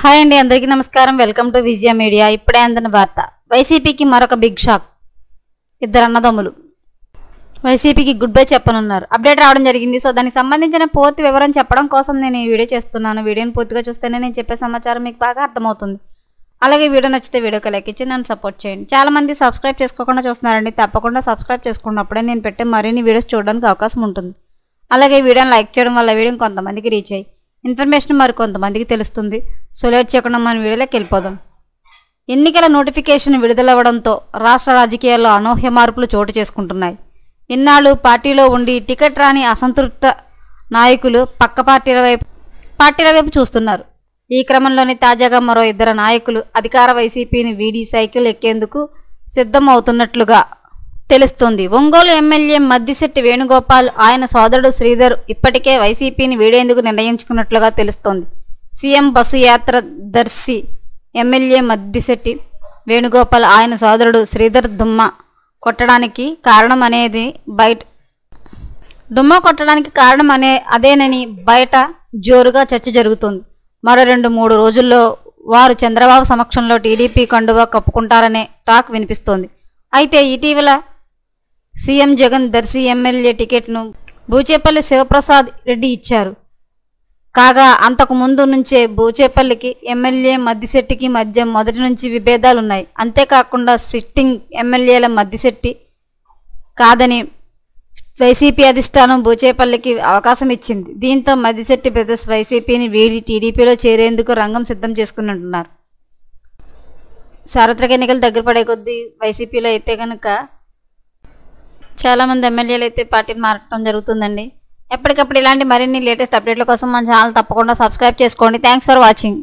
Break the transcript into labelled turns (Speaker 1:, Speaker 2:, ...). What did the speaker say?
Speaker 1: Hi అండి, అందరికీ నమస్కారం. Welcome to Vijaya media. ఇప్పుడే అందిన వార్త. వైసీపీకి మరొక బిగ్ షాక్. ఇద్దరు అన్నదమ్ములు వైసీపీకి గుడ్ బై చెప్పనున్నారు. అప్డేట్ రావడం జరిగింది. సో దానికి సంబంధించిన పూర్తి వివరం చెప్పడం కోసం నేను ఈ వీడియో చేస్తున్నాను. వీడియోని పూర్తిగా చూస్తేనే నేను చెప్పే సమాచారం మీకు బాగా అర్థమవుతుంది. అలాగే వీడియో నచ్చితే వీడియోకి లైక్ ఇచ్చి నన్ను సపోర్ట్ చేయండి. చాలా మంది సబ్స్క్రైబ్ చేసుకోకుండా చూస్తున్నారండి. తప్పకుండా సబ్స్క్రైబ్ చేసుకున్నప్పుడే నేను పెట్టే మరిన్ని వీడియోస్ చూడడానికి అవకాశం ఉంటుంది. అలాగే వీడియోని లైక్ చేయడం వల్ల వీడియోని కొంతమందికి రీచ్ అయ్యి ఇన్ఫర్మేషన్ మరి కొంతమందికి తెలుస్తుంది. సో లేట్ చేయకుండా మన వీడియోలోకి వెళ్ళిపోదాం. ఎన్నికల నోటిఫికేషన్ విడుదలవ్వడంతో రాష్ట్ర రాజకీయాల్లో అనూహ్య మార్పులు చోటు చేసుకుంటున్నాయి. ఇన్నాళ్ళు పార్టీలో ఉండి టికెట్ రాని అసంతృప్త నాయకులు పక్క పార్టీల వైపు చూస్తున్నారు. ఈ క్రమంలోనే తాజాగా మరో ఇద్దరు నాయకులు అధికార వైసీపీని వీడి సైకిల్ ఎక్కేందుకు సిద్ధం అవుతున్నట్లుగా తెలుస్తోంది. ఒంగోలు ఎమ్మెల్యే మద్దిశెట్టి వేణుగోపాల్, ఆయన సోదరుడు శ్రీధర్ ఇప్పటికే వైసీపీని వీడేందుకు నిర్ణయించుకున్నట్లుగా తెలుస్తోంది. సీఎం బస్సు యాత్ర దర్శి ఎమ్మెల్యే మద్దిశెట్టి వేణుగోపాల్, ఆయన సోదరుడు శ్రీధర్ దుమ్మ కొట్టడానికి కారణం అదేనని బయట జోరుగా చర్చ జరుగుతుంది. మరో 2-3 రోజుల్లో వారు చంద్రబాబు సమక్షంలో టీడీపీ కండువా కప్పుకుంటారనే టాక్ వినిపిస్తోంది. అయితే ఇటీవల సీఎం జగన్ దర్శి ఎమ్మెల్యే టికెట్ను బూచేపల్లి శివప్రసాద్ రెడ్డి ఇచ్చారు. కాగా అంతకు ముందు నుంచే బూచేపల్లికి ఎమ్మెల్యే మద్దిశెట్టికి మధ్య మొదటి నుంచి విభేదాలున్నాయి. అంతేకాకుండా సిట్టింగ్ ఎమ్మెల్యేల మద్దిశెట్టి కాదని వైసీపీ అధిష్టానం బూచేపల్లికి అవకాశం ఇచ్చింది. దీంతో మద్దిశెట్టి బ్రదర్స్ వైసీపీని వీడి టీడీపీలో చేరేందుకు రంగం సిద్ధం చేసుకున్నట్టున్నారు. సార్వత్రిక ఎన్నికలు దగ్గర పడే కొద్దీ వైసీపీలో అయితే కనుక చాలామంది ఎమ్మెల్యేలు అయితే పార్టీని మారటం జరుగుతుందండి. ఎప్పటికప్పుడు ఇలాంటి మరిన్ని లేటెస్ట్ అప్డేట్ల కోసం మన ఛానల్ తప్పకుండా సబ్స్క్రైబ్ చేసుకోండి. Thanks for watching.